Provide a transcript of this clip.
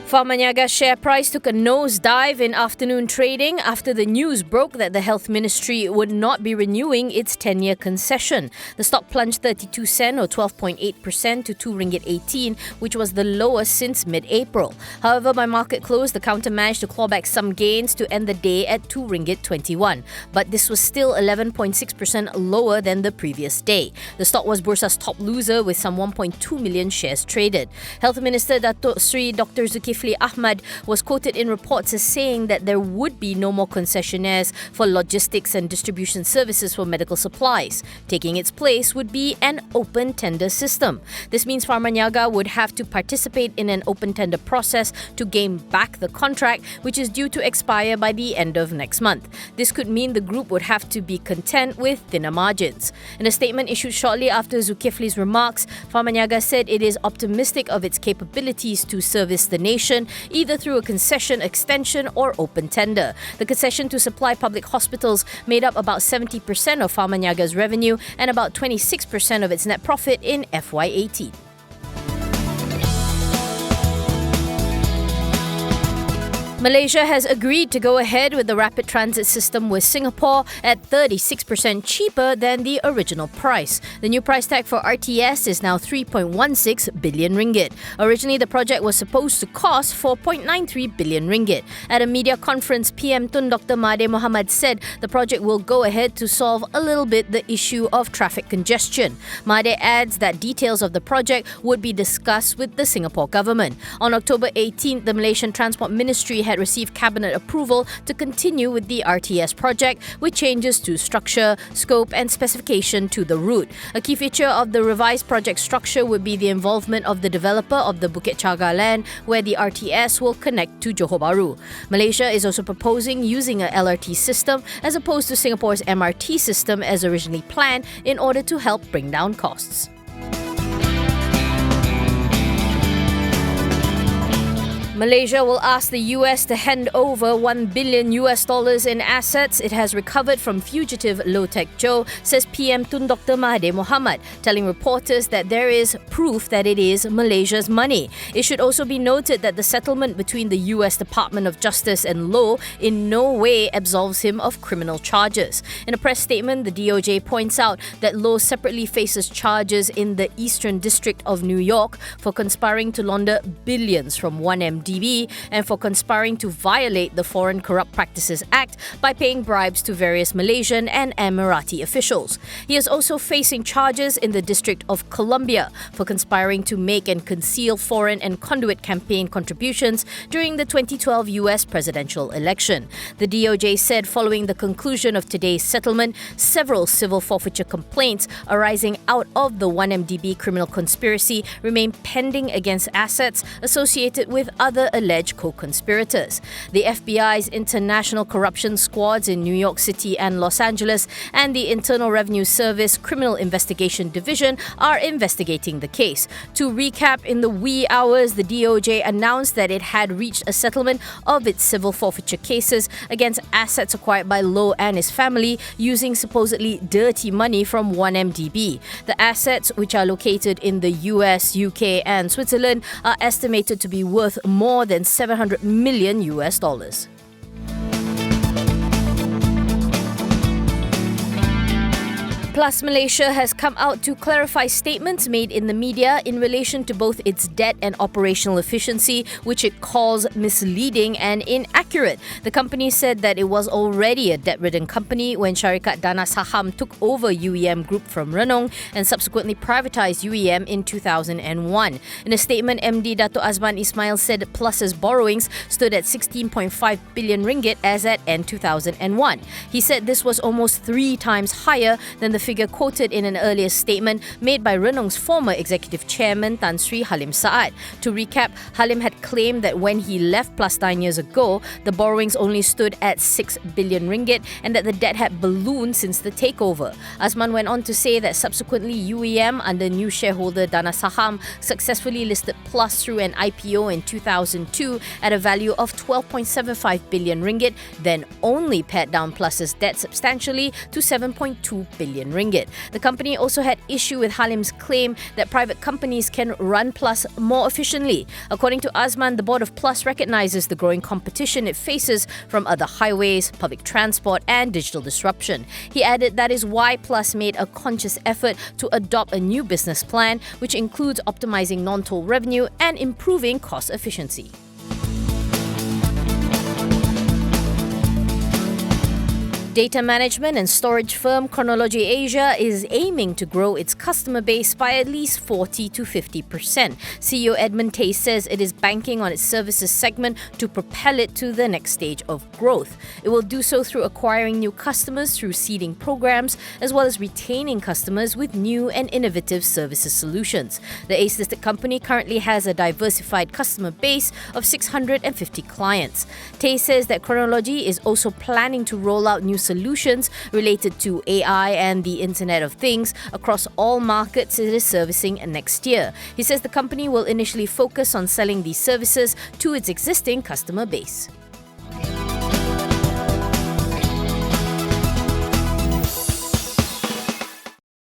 Pharmaniaga share price took a nosedive in afternoon trading after the news broke that the Health Ministry would not be renewing its 10-year concession. The stock plunged 32 cent or 12.8% to RM2.18, which was the lowest since mid-April. However, by market close, the counter managed to claw back some gains to end the day at RM2.21. But this was still 11.6% lower than the previous day. The stock was Bursa's top loser with some 1.2 million shares traded. Health Minister Datuk Sri Dr. Zulkifli Ahmad was quoted in reports as saying that there would be no more concessionaires for logistics and distribution services for medical supplies. Taking its place would be an open tender system. This means Pharmaniaga would have to participate in an open tender process to gain back the contract, which is due to expire by the end of next month. This could mean the group would have to be content with thinner margins. In a statement issued shortly after Zulkifli's remarks, Pharmaniaga said it is optimistic of its capabilities to service the nation, either through a concession extension or open tender. The concession to supply public hospitals made up about 70% of Pharmaniaga's revenue and about 26% of its net profit in FY18. Malaysia has agreed to go ahead with the rapid transit system with Singapore at 36% cheaper than the original price. The new price tag for RTS is now RM3.16 billion. Originally, the project was supposed to cost RM4.93 billion. At a media conference, PM Tun Dr. Mahathir Mohamad said the project will go ahead to solve a little bit the issue of traffic congestion. Mahathir adds that details of the project would be discussed with the Singapore government. On October 18th, the Malaysian Transport Ministry had received cabinet approval to continue with the RTS project with changes to structure, scope and specification to the route. A key feature of the revised project structure would be the involvement of the developer of the Bukit Chaga land where the RTS will connect to Johor Bahru. Malaysia is also proposing using a LRT system as opposed to Singapore's MRT system as originally planned in order to help bring down costs. Malaysia will ask the US to hand over $1 billion in assets it has recovered from fugitive low-tech Joe, says PM Tun Dr. Mahathir Mohamad, telling reporters that there is proof that it is Malaysia's money. It should also be noted that the settlement between the US Department of Justice and Low in no way absolves him of criminal charges. In a press statement, the DOJ points out that Low separately faces charges in the Eastern District of New York for conspiring to launder billions from 1MDB and for conspiring to violate the Foreign Corrupt Practices Act by paying bribes to various Malaysian and Emirati officials. He is also facing charges in the District of Columbia for conspiring to make and conceal foreign and conduit campaign contributions during the 2012 US presidential election. The DOJ said following the conclusion of today's settlement, several civil forfeiture complaints arising out of the 1MDB criminal conspiracy remain pending against assets associated with other alleged co-conspirators. The FBI's International Corruption Squads in New York City and Los Angeles and the Internal Revenue Service Criminal Investigation Division are investigating the case. To recap, in the wee hours, the DOJ announced that it had reached a settlement of its civil forfeiture cases against assets acquired by Low and his family using supposedly dirty money from 1MDB. The assets, which are located in the US, UK and Switzerland, are estimated to be worth more than $700 million. Plus, Malaysia has come out to clarify statements made in the media in relation to both its debt and operational efficiency, which it calls misleading and inaccurate. The company said that it was already a debt-ridden company when Syarikat Dana Saham took over UEM Group from Renong and subsequently privatised UEM in 2001. In a statement, MD Dato' Azman Ismail said Plus's borrowings stood at RM16.5 billion as at end 2001. He said this was almost 3 times higher than the figure quoted in an earlier statement made by Renong's former executive chairman Tan Sri Halim Saad. To recap, Halim had claimed that when he left Plus 9 years ago, the borrowings only stood at RM6 billion and that the debt had ballooned since the takeover. Azman went on to say that subsequently UEM, under new shareholder Dana Saham, successfully listed Plus through an IPO in 2002 at a value of RM12.75 billion, then only pared down Plus's debt substantially to RM7.2 billion. ringgit. The company also had issue with Halim's claim that private companies can run Plus more efficiently. According to Azman, the board of Plus recognizes the growing competition it faces from other highways, public transport and digital disruption. He added that is why Plus made a conscious effort to adopt a new business plan, which includes optimizing non-toll revenue and improving cost efficiency. Data management and storage firm Chronology Asia is aiming to grow its customer base by at least 40 to 50%. CEO Edmund Tay says it is banking on its services segment to propel it to the next stage of growth. It will do so through acquiring new customers through seeding programs, as well as retaining customers with new and innovative services solutions. The ACE-listed company currently has a diversified customer base of 650 clients. Tay says that Chronology is also planning to roll out new solutions related to AI and the Internet of Things across all markets it is servicing next year. He says the company will initially focus on selling these services to its existing customer base.